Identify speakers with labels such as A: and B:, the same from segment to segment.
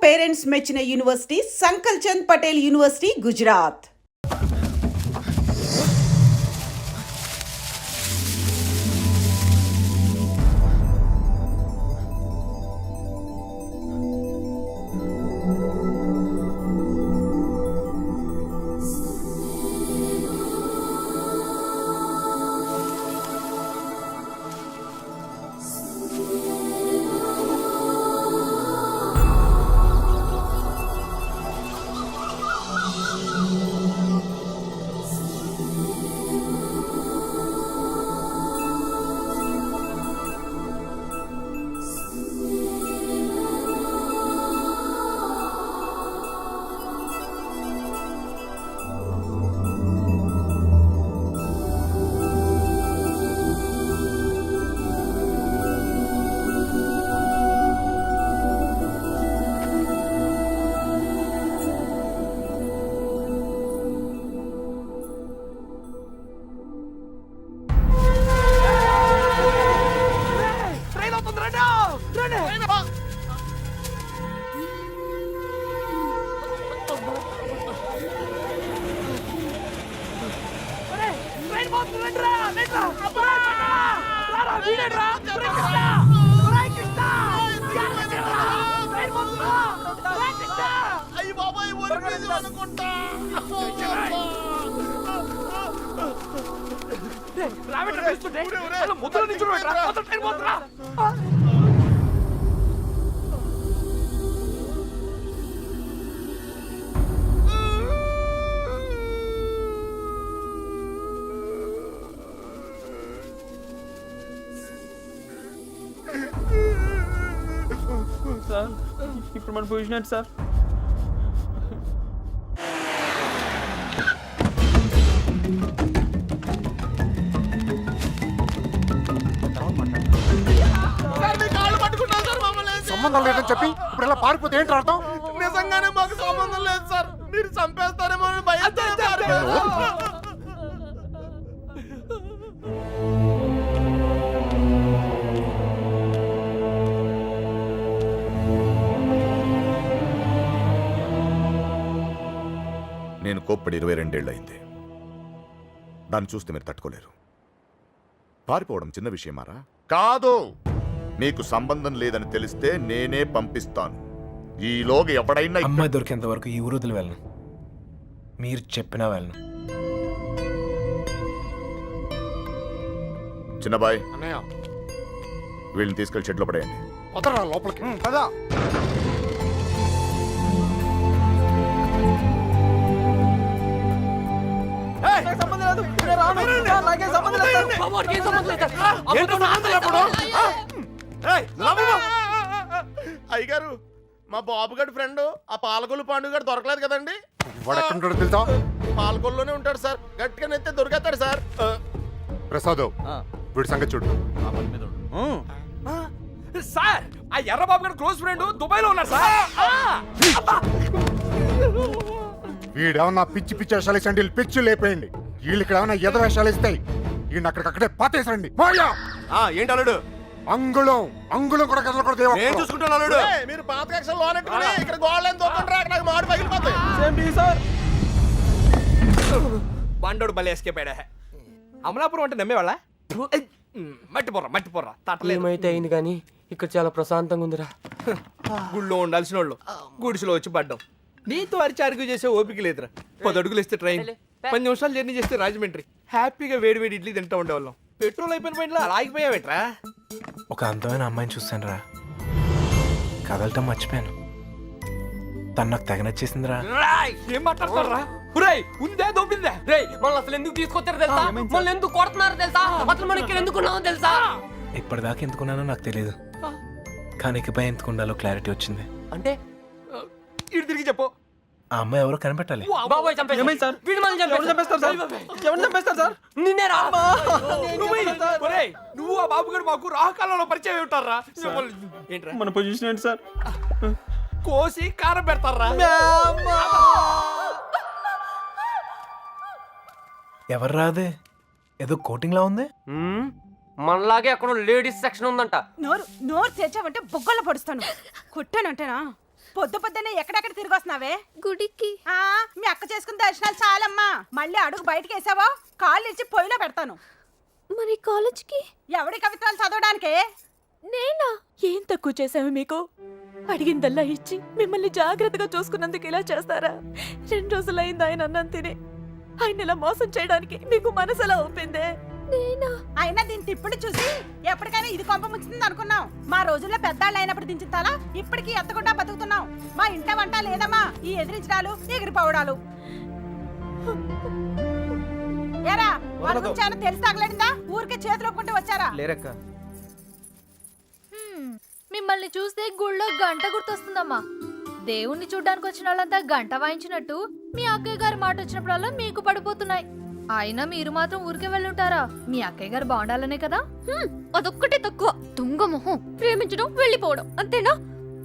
A: Parents మెచ్చిన university Sankalchand Patel university Gujarat.
B: Sir ఇప్పుడు మన పొజిషన్ ఏంటి సార్?
C: సంబంధం లేదని చెప్పి ఇప్పుడు ఇలా పారిపోతే ఏంటి అర్థం?
D: నిజంగానే మాకు సంబంధం లేదు సార్, మీరు చంపేస్తారేమో అని భయంతో.
E: నేను కోప్పడి 22 ఏళ్ళయింది. దాన్ని చూస్తే మీరు తట్టుకోలేరు. పారిపోవడం చిన్న విషయమారా? కాదు. మీకు సంబంధం లేదని తెలిస్తే నేనే పంపిస్తాను. ఈలోగా ఎవడైనా
F: అమ్మాయి దొరికేంత వరకు ఈ ఊరుదులు వెళ్ళను. మీరు చెప్పినా వెళ్ళను.
E: చిన్నబాయ్,
C: అన్నయ్య
E: వీళ్ళని తీసుకెళ్లి షెడ్లో పడేయండి.
C: వదరా లోపలికి కదా.
D: అయ్యగారు, మా బాబు గడి ఫ్రెండ్ ఆ పాలకొల్లు పాండు గారు దొరకలేదు కదండి.
C: వాడు ఎక్కడ ఉంటాడో తెలుసా?
D: పాలకొల్లోనే ఉంటాడు సార్. గట్టిగా నెత్తే దొరికేస్తాడు సార్.
C: ప్రసాద్, వీడి సంగతి చూడు.
B: సార్ ఆ ఎర్రబాబు గారు క్లోజ్ ఫ్రెండ్ దుబాయ్ లో ఉన్నారు సార్.
C: వీడేమన్నా పిచ్చి పిచ్చి వేషాలు ఇస్తాండి, పిచ్చి లేపేయండి. వీళ్ళు ఇక్కడ ఏమన్నా ఎద వేషాలు ఇస్తాయి. వీడిని అక్కడికక్కడే పాతేసండి.
D: ఏంటి అల్లుడు?
C: అంగుళం కూడా కదలకూడదు.
D: నేను చూసుకుంటాను అల్లుడు. మీరు పాత కక్షలు లోనెట్టుకుని ఇక్కడ గోడలేని దొక్కండి, నాకు మాడు పగిలిపోతాయి.
B: బండోడు బలి ఎస్కేపాడా. అమలాపురం అంటే నమ్మేవాళ్ళ? మట్టిపోర్రా
G: ఏమైతే అయింది కానీ ఇక్కడ చాలా ప్రశాంతంగా ఉందిరా.
B: గుళ్ళో ఉండాల్సిన వాళ్ళు గుడిసెలో వచ్చి పడ్డాం. నీతో అరిచి అరుగు చేసే ఓపిక లేదురా. 10 అడుగులు ఇస్తే ట్రైన్, 10 నిమిషాలు జర్నీ చేస్తే రాజమండ్రి. హ్యాపీగా వేడి వేడి ఇడ్లీ తింటూ ఉండేవాళ్ళం. పెట్రోల్ అయిపోయిన పైన ఆగిపోయావేట్రా?
F: ఒక అందమైన అమ్మాయిని చూస్తాను రా, కదలటం మర్చిపోయాను. తను నాకు తెగ నచ్చేసిందిరా.
B: ఏం మాట్లాడతారా? ఉందే దొబ్బిందే.
G: మనల్ని అసలు ఎందుకు తీసుకొచ్చారో తెలుసా? మనల్ని ఎందుకు కొడుతున్నారో తెలుసా? అసలు మనం ఇక్కడ ఎందుకు ఉన్నామో తెలుసా?
F: ఇప్పటిదాకా ఎందుకున్నానో నాకు తెలియదు, కానీ ఇకపై ఎందుకు ఉండాలో క్లారిటీ వచ్చింది.
G: అంటే
B: ఇటు తిరిగి చెప్పు.
F: ఆ అమ్మాయి ఎవరో కనిపెట్టాలి.
G: బాబోయ్ చంపేస్తారు.
B: ఏమైంది సార్?
G: వీడు మనల్ని చంపేస్తారు సార్.
B: ఎవరు చంపేస్తారు సార్?
G: నిన్నేరా?
B: నువ్వు ఆ బాబు గారు మాకు రాహకాలంలో పరిచయం ఉంటారా? ఏంట్రా మన పొజిషన్ ఏంటి సార్? కోసి కారం పెడతారా?
F: ఎవరు రాదే, ఏదో కోటింగ్ లా ఉంది.
G: మనలాగే అక్కడ లేడీస్ సెక్షన్ ఉందంట.
H: నోరు తెచ్చావంటే బొగ్గల్లో పడుస్తాను. కొట్టానంటేనా? పొద్దు పొద్దునే ఎక్కడెక్కడ తిరిగి వస్తున్నావే?
I: గుడికి.
H: మీ అక్క చేసుకున్న దర్శనాలు చాలమ్మా. మళ్ళీ అడుగు బయటకు వేసావో కాళ్ళు ఇచ్చి పొయ్యిలో పెడతాను.
I: మరి కాలేజ్కి?
H: ఎవడి కవిత్వాలు చదవడానికే?
I: నేనా?
J: ఏం తక్కువ చేశాము మీకు? అడిగిందల్లా ఇచ్చి మిమ్మల్ని జాగ్రత్తగా చూసుకున్నందుకు ఇలా చేస్తారా? 2 రోజులైంది ఆయన అన్నం తిని. ఆయన ఇలా మోసం చేయడానికి మీకు మనసు ఎలా ఒప్పిందే?
I: నేనా?
H: అయినా దీని తిప్పుడు చూసి ఎప్పటికైనా ఇది కొంప ముంచుతుంది అనుకున్నాం. మా రోజుల్లో పెద్దాళ్ళు అయినప్పుడు దించిన తల ఇప్పటికీ ఎత్తకుండా బతుకుతున్నాం. మా ఇంట వంట లేదమ్మా ఈ ఎదిరించడాలు ఎగిరిపోవడాలు. ఏరా వాళ్ళ గురించి ఏమైనా తెలిసి తగలడిందా? ఊరికే చేతులు ఒప్పుకుంటూ వచ్చారా?
B: లేరక్క.
I: మిమ్మల్ని చూస్తే గుళ్ళో గంట గుర్తొస్తుందమ్మా. దేవుణ్ణి చూడ్డానికి వచ్చిన వాళ్ళంతా గంట వాయించినట్టు మీ అక్కయ్య గారి మాట వచ్చినప్పుడల్లా మీకు పడిపోతున్నాయి. అయినా మీరు మాత్రం ఊరికే వెళ్ళుంటారా? మీ అక్కయ్య గారు బాగుండాలనే కదా. అదొక్కటే తక్కువ. తుంగ మొహం. ప్రేమించడం వెళ్ళిపోవడం అంతేనా?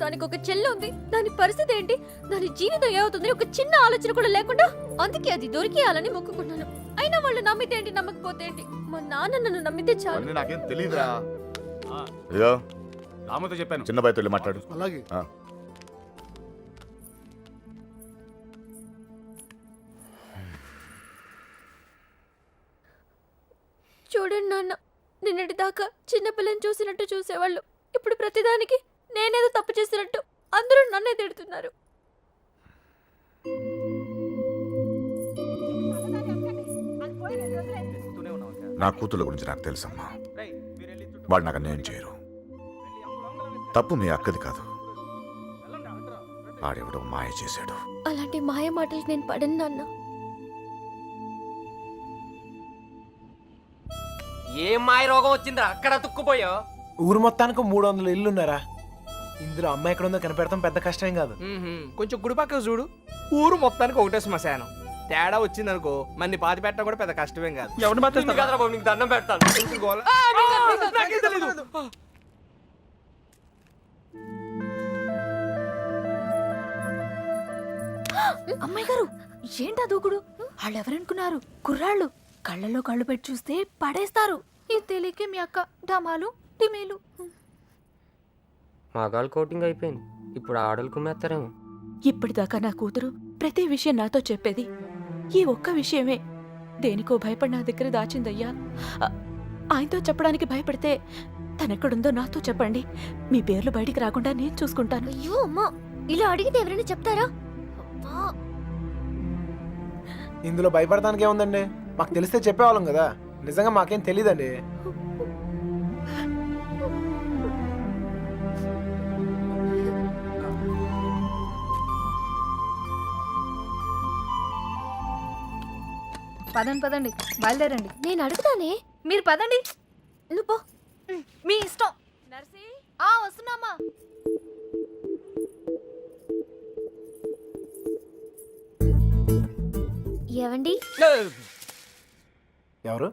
I: దానికి ఒక చెల్లి ఉంది. దాని పరిస్థితి ఏంటి, దాని జీవితం ఏమవుతుంది ఒక చిన్న ఆలోచన కూడా లేకుండా అందుకే అది దొరికేయాలని మొక్కుకున్నాను. అయినా వాళ్ళు నమ్మితే ఏంటి, నమ్మకపోతే ఏంటి? మా నాన్న నన్ను నమ్మితే చాలు.
E: నాకేం తెలియదురా. ఇదిగో
C: రామతో చెప్పాను.
E: చిన్న బయట వెళ్ళి మాట్లాడు.
C: అలాగే.
I: చూడండి నాన్న, నిన్నటి దాకా చిన్నపిల్లని చూసినట్టు చూసేవాళ్ళు ఇప్పుడు ప్రతిదానికి నేనేదో తప్పు చేసినట్టు అందరూ నన్నే తిడుతున్నారు.
E: నా కూతుళ్ళ గురించి నాకు తెలుసమ్మా. వాళ్ళు నాకు అన్యాయం చేయరు. తప్పు మీ అక్కది కాదు, ఆడెవడో మాయ చేశాడు.
I: అలాంటి మాయ మాటలు నేను పడను నాన్న.
G: ఏం మాయ రోగం వచ్చిందిరా అక్కడ తుక్కుపోయా?
F: ఊరు మొత్తానికి 300 ఇల్లున్నారా? ఇందులో అమ్మ ఎక్కడ ఉందో కనిపెడతాం పెద్ద కష్టం కాదు.
B: కొంచెం గుడి పక్కకు చూడు, ఊరు మొత్తానికి ఒకటే శ్మశానం. తేడా వచ్చిందనుకో మన్ని పాతి పెట్టడం కూడా పెద్ద కష్టమేం కాదు.
G: ఎవరిని మాత్రం నీకు దండం పెడతాను.
B: ఎందుకు గోల? నాకేం తెలీదు.
I: అమ్మాయి గారు, ఏంటా దూకుడు? వాళ్ళు ఎవరనుకున్నారు? కుర్రాళ్ళు. కళ్ళల్లో కళ్ళు పెట్టి చూస్తే పడేస్తారు. ఇది తెలియకే మీ అక్క డమాలు టిమేలు.
G: మగాళ్ళు కోటింగ్ అయిపోయింది, ఇప్పుడు ఆడలు కుమ్మేస్తారేమో.
J: ఇప్పటిదాకా నా కూతురు ప్రతి విషయం నాతో చెప్పేది. ఈ ఒక్క విషయమే దేనికో భయపడి నా దగ్గర దాచిందయ్యా. ఆయనతో చెప్పడానికి భయపడితే తనెక్కడుందో నాతో చెప్పండి. మీ పేర్లు బయటికి రాకుండా నేను చూసుకుంటాను.
I: అయ్యో అమ్మా, ఇలా అడిగితే ఎవరైనా చెప్తారా?
F: ఇందులో భయపడటానికి ఏముందండి? మాకు తెలిస్తే చెప్పేవాళ్ళం కదా. నిజంగా మాకేం తెలీదండి.
I: పదండి బయలుదేరండి. నేను అడుగుతానే, మీరు పదండి. నువ్వు పో, మీ ఇష్టం. నర్సి వస్తున్నామా? ఏవండి?
F: ఎవరు?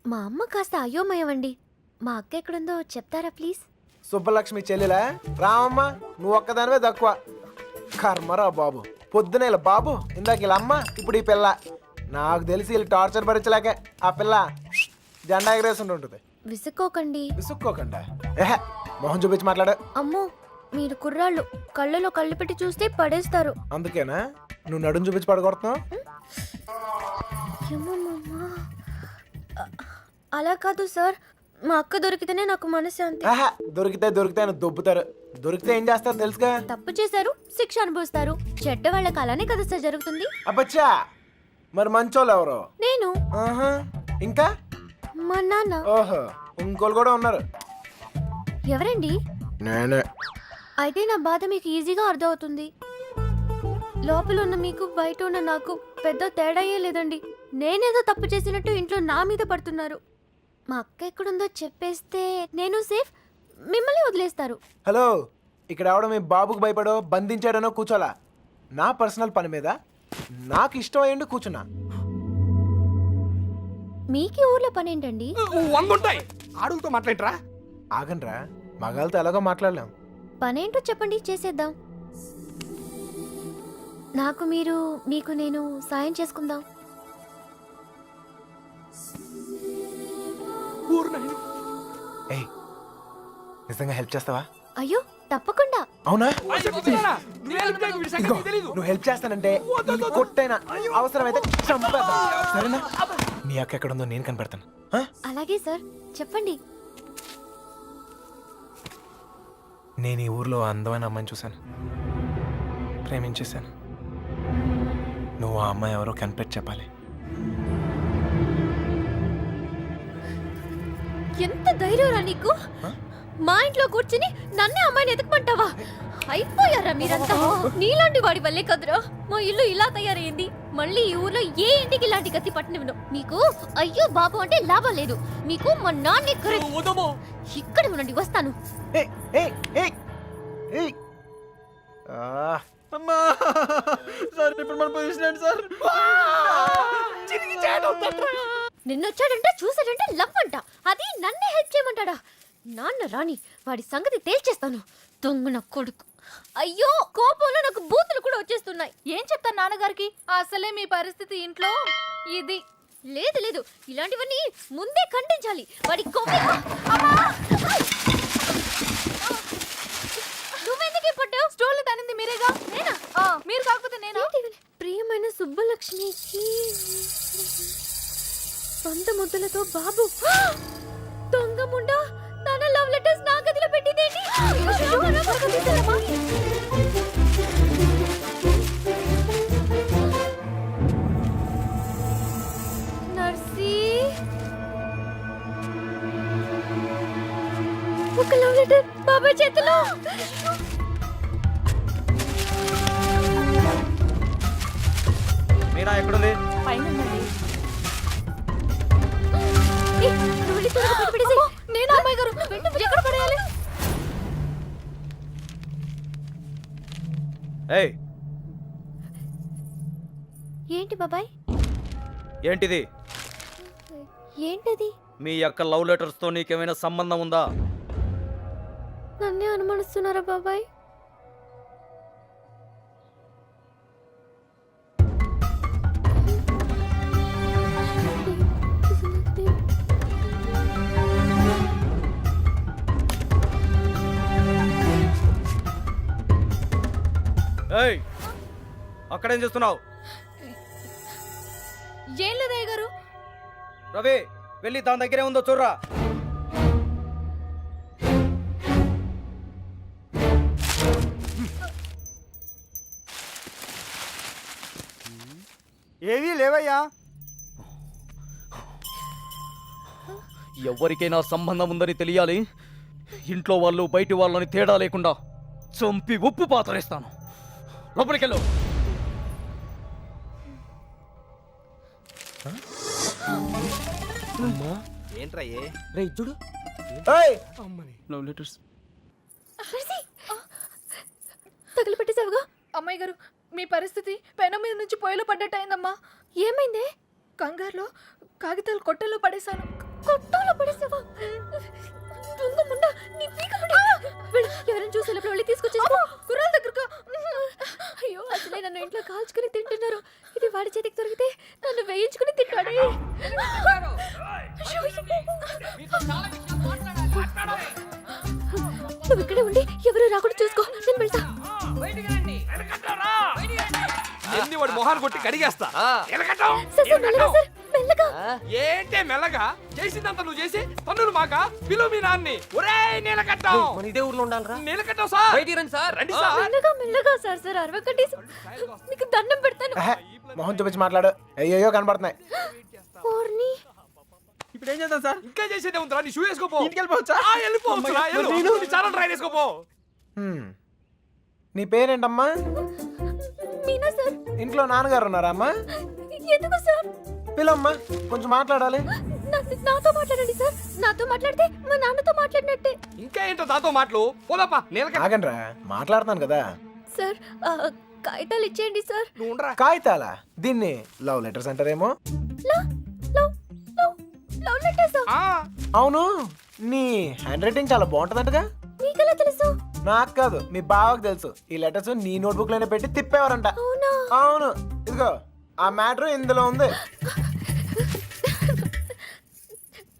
I: మా అమ్మ కాస్త అయోమయమండి. మా అక్క ఎక్కడుందో చెప్తారా ప్లీజ్?
F: సుబ్బలక్ష్మి చెల్లెలా? రామమ్మ, నువ్వు ఒక్కదానివే తక్కువ. కర్మరా బాబు. పొద్దున ఇలా బాబు, ఇందాక ఇలా అమ్మ, ఇప్పుడు ఈ పిల్ల. నాకు తెలిసి వీళ్ళు టార్చర్ భరించలేక ఆ పిల్ల జెండా ఎగరేసి ఉంటుంది.
I: విసుక్కోకండి.
F: విసుక్కోకండా? ఏహే, మొహం చూపించి మాట్లాడు.
I: అమ్మో, మీరు కుర్రాళ్ళు. కళ్ళలో కళ్ళు పెట్టి చూస్తే పడేస్తారు.
F: అందుకేనా నువ్వు నడుం చూపించి పడగొడుతున్నావు?
I: అలా కాదు సార్, మా అక్క దొరికితేనే నాకు మనశ్శాంతి.
F: ఆహా, దొరికితే అని దొబ్బుతారు. దొరికితే ఏం చేస్తారు తెలుసుగా?
I: తప్పు చేశారు, శిక్ష అనుభవిస్తారు. చెడ్డ వాళ్ళకి అలానే కదా సార్ జరుగుతుంది.
F: అబ్బచ్చా, మరి మంచోళ్ళు ఎవరు?
I: నేను.
F: ఆహా, ఇంకా?
I: మా నాన్న.
F: ఓహో, ఇంకోళ్ళు కూడా ఉన్నారు.
I: ఎవరండి?
F: నేనే.
I: అయితే నా బాధ మీకు ఈజీగా అర్థమవుతుంది. లోపల ఉన్న మీకు బయట ఉన్న నాకు పెద్ద తేడాయే లేదండి. నేనేదో తప్పు చేసినట్టు ఇంట్లో నా మీద పడుతున్నారు. మా అక్క ఎక్కడుందో చెప్పేస్తే నేను సేఫ్, మిమ్మల్ని వదిలేస్తారు.
F: హలో, ఇక్కడ ఎవడో మీ బాబుకు భయపడో బంధించాడనో కూర్చోలా. నా పర్సనల్ పని మీద నాకు ఇష్టం అయ్యండి కూర్చున్నా.
I: మీకు ఊర్లో పని ఏంటండి?
B: 100 ఉంటాయి. అడుగుతూ మాట్లాడరా?
F: ఆగండ్రా, మగాళ్ళతో ఎలాగో మాట్లాడలేం.
I: పనేంటో చెప్పండి, చేసేద్దాం. నాకు మీరు, మీకు నేను సాయం చేసుకుందాం.
F: ఏయ్, నిజంగా హెల్ప్ చేస్తావా?
I: అయ్యో తప్పకుండా.
F: అవునా
B: చెప్తున్నానా? నువ్వు help చేయకు, వీడి సంగతి
F: ఇదిగో,
B: నీకు తెలీదు.
F: నువ్వు హెల్ప్ చేస్తానంటే ఈ కొట్టైనా అవసరమైతే చంపేద్దాం సరేనా మీ అక్క ఎక్కడ ఉందో నేను కనిపెడతాను ఆ?
I: అలాగే సార్ చెప్పండి.
F: నేను ఈ ఊర్లో అందమైన అమ్మాయిని చూశాను, ప్రేమించేశాను. నువ్వు ఆ అమ్మాయి ఎవరో కనిపెట్టి చెప్పాలి.
I: ఎంత ధైర్యంరా నీకు? మా ఇంట్లో కూర్చుని నన్నే అమ్మాయిని ఎతకమంటావా? అయిపోయారా మీరంతా? నీలాంటి వాడి వల్లే కదురా మా ఇల్లు ఇలా తయారైంది. మళ్ళీ ఈ ఊర్లో ఏ ఇంటికి ఇలాంటి గతి పట్టనివ్వను. మీకు అయ్యో బాబు అంటే లాభం లేదు. మీకు మా నాన్నే కరెక్ట్.
G: వదమ్మా.
I: ఇక్కడ ఉండండి, వస్తాను.
F: ఏయ్, ఏయ్, ఏయ్, ఏయ్. ఆ,
B: అమ్మా సార్ ఇప్పుడు మన పొజిషన్ ఏంటి సార్?
I: నిన్నొచ్చాడంటే చూసాడంటే లవ్ అంట. అది నన్నే హెల్ప్ చేయమంటాడా? నాన్న రాని వాడి సంగతి తేల్చేస్తాను. దొంగన కొడుకు. అయ్యో కోపంలో నాకు బూతులు కూడా వచ్చేస్తున్నాయి. ఏం చెప్తాను నాన్నగారికి? అసలే మీ పరిస్థితి ఇంట్లో ఇది. లేదు లేదు, ఇలాంటివన్నీ ముందే ఖండించాలి. వాడి కొవ్వు. నువ్వెందుకు పడ్డావు? స్టోర్లు తనింది మీరేగా. నేనా? మీరు కాకపోతే నేను. ప్రియమైన సుబ్బలక్ష్మికి సొంత ముద్దలతో బాబు. దొంగ ముండా తన లవ్ లెటర్స్ నా గదిలో పెట్టిందేంటి? నర్సీ, ఒక లవ్ లెటర్ బాబాయ్ చేతిలో.
B: మీరా ఎక్కడుంది?
I: నేను అమ్మాయి గారు ఎక్కడ పడేయాలి?
B: ఏయ్
I: ఏంటి బాబాయ్?
B: ఏంటిది?
I: ఏంటది?
B: మీ యొక్క లవ్ లెటర్స్ తో నీకేమైనా సంబంధం ఉందా?
I: నన్నే అనుమానిస్తున్నారా బాబాయ్?
B: ఏయ్ అక్కడేం చేస్తున్నావు?
I: ఏం లేదయ్య గారు.
B: రవి వెళ్ళి దాని దగ్గరే ఉందో చూడరా. ఏవీ లేవయ్యా. ఎవరికైనా సంబంధం ఉందని తెలియాలి. ఇంట్లో వాళ్ళు బయటి వాళ్ళని తేడా లేకుండా చంపి ఉప్పు పాతరేస్తాను. లోపలికెళ్ళు. ఏంట్రా చూడు
F: ఏయ్,
B: లవ్ లెటర్స్.
I: తగిలిపెట్టేసావుగా. అమ్మాయి గారు మీ పరిస్థితి పెనం మీద నుంచి పొయ్యిలో పడ్డట్టు అయిందమ్మా. ఏమైంది? కంగారులో కాగితాలు కొట్టలో పడేశాను. కొట్టలో పడేసావా? దొంగ ముండా, నీ పీక ముడా. వెళ్ళు, ఎవరైనా చూసి వెళ్ళి తీసుకొచ్చేసుకో. కుర్రాల దగ్గరకు. అయ్యో అసలే నన్ను ఇంట్లో కాల్చుకుని తింటున్నారు. ఇది వాడి చేతికి దొరికితే నన్ను వేయించుకుని తింటాడే. నువ్వు ఇక్కడే ఉండి ఎవరు రాకుండా చూసుకో. నేను వెళ్తా.
B: వాడి మొహాన్ని కొట్టి కడిగేస్తా.
I: సార్, మెల్లగా సార్, మెల్లగా.
B: ఏంటే మెల్లగా? చేసిందంతా నువ్వు చేసి పన్నులు మాక పిలువు మీ నాన్ని. ఒరేయ్ నీలకట్టం.
G: మన ఇదే ఊర్లో ఉండాలిరా.
B: నీలకట్టం సార్.
G: బయటికి రండి సార్.
B: రండి సార్.
I: మెల్లగా మెల్లగా సార్. సార్ అరవకండి. మీకు దండం పెడతాను.
F: ఆహా, మొహం చూపించి మాట్లాడు. అయ్యో కనబడుతున్నాయి.
I: ఓర్ని.
B: ఇప్పుడు ఏం చేద్దాం సార్? ఇంకా చేసేదే ఉందిరా. నీ షూ వేసుకోపో. ఇంటికి వెళ్ళిపోవచ్చా? వెళ్ళిపోవచ్చురా. నీ చాలా ట్రై చేసుకోపో.
F: నీ పేరేంటమ్మా?
I: మీనా సార్.
F: ఇంట్లో నాన్నగారు ఉన్నారా అమ్మా?
I: ఎందుకు సార్?
F: పిల్లమ్మా, కొంచెం మాట్లాడాలి.
I: నాతో మాట్లాడండి సార్. నాతో మాట్లాడితే మా నాన్నతో మాట్లాడినట్టే.
B: ఇంకా ఏంటో దాంతో మాటలు? పోదాపా. నీలకట్ట.
F: ఆగండ్రా, మాట్లాడుతున్నాను కదా.
I: సార్ కాగితాలు ఇచ్చేయండి సార్.
B: నువ్వు ఉండరా.
F: కాగితాలా? దీన్ని లవ్ లెటర్స్ అంటారేమో.
I: Love letters.
F: అవును, నీ హ్యాండ్ రైటింగ్ చాలా బాగుంటదంటగా.
I: మీకెలా తెలుసు?
F: నాకు కాదు, మీ బావకు తెలుసు. ఈ లెటర్స్ నీ నోట్బుక్ లోనే పెట్టి తిప్పేవారంట.
I: అవునా?
F: అవును, ఇదిగో ఆ మ్యాటర్ ఇందులో ఉంది.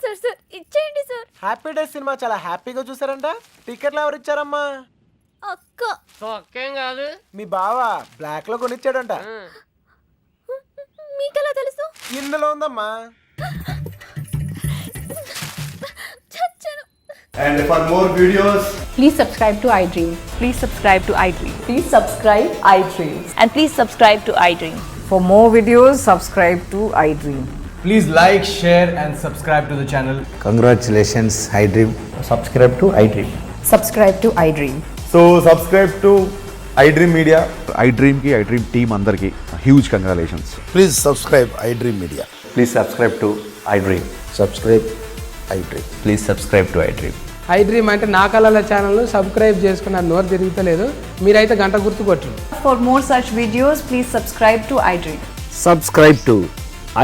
I: సార్ ఇచ్చేయండి సార్.
F: హ్యాపీ డేస్ సినిమా చాలా హ్యాపీగా చూసారంట. టికెట్లు ఎవరు ఇచ్చారమ్మా?
I: అక్క
G: ఒక్కేం కాదు
F: మీ బావ బ్లాక్ లో కొనిచ్చాడంట.
I: మీకెలా తెలుసు?
F: ఇందులో ఉందమ్మా.
I: చచ్చాను.
D: And for more videos,
H: Please subscribe to iDream.
J: Please subscribe to iDream.
H: Please subscribe iDream.
J: And please subscribe to iDream.
H: For more videos, subscribe to iDream.
B: Please like, share and subscribe to the channel.
K: Congratulations, iDream. Subscribe to iDream.
H: Subscribe to iDream.
K: So, subscribe to iDream Media. iDream ki iDream team andarki huge congratulations. Please subscribe iDream Media. Please subscribe to iDream. Subscribe iDream. Please subscribe to iDream.
G: iDream అంటే నా కళల channel subscribe చేసుకున్న నోరు తిరుగుతలేదు. మీరైతే గంట గుర్తు కొట్టు.
H: For more such videos, please subscribe to iDream.
K: Subscribe to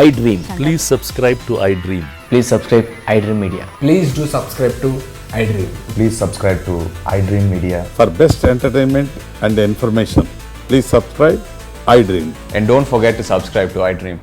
K: iDream. Please subscribe to iDream. Please subscribe iDream Media.
G: Please do subscribe to iDream.
K: Please subscribe to iDream Media.
C: For best entertainment and information, please subscribe iDream.
K: And don't forget to subscribe to iDream.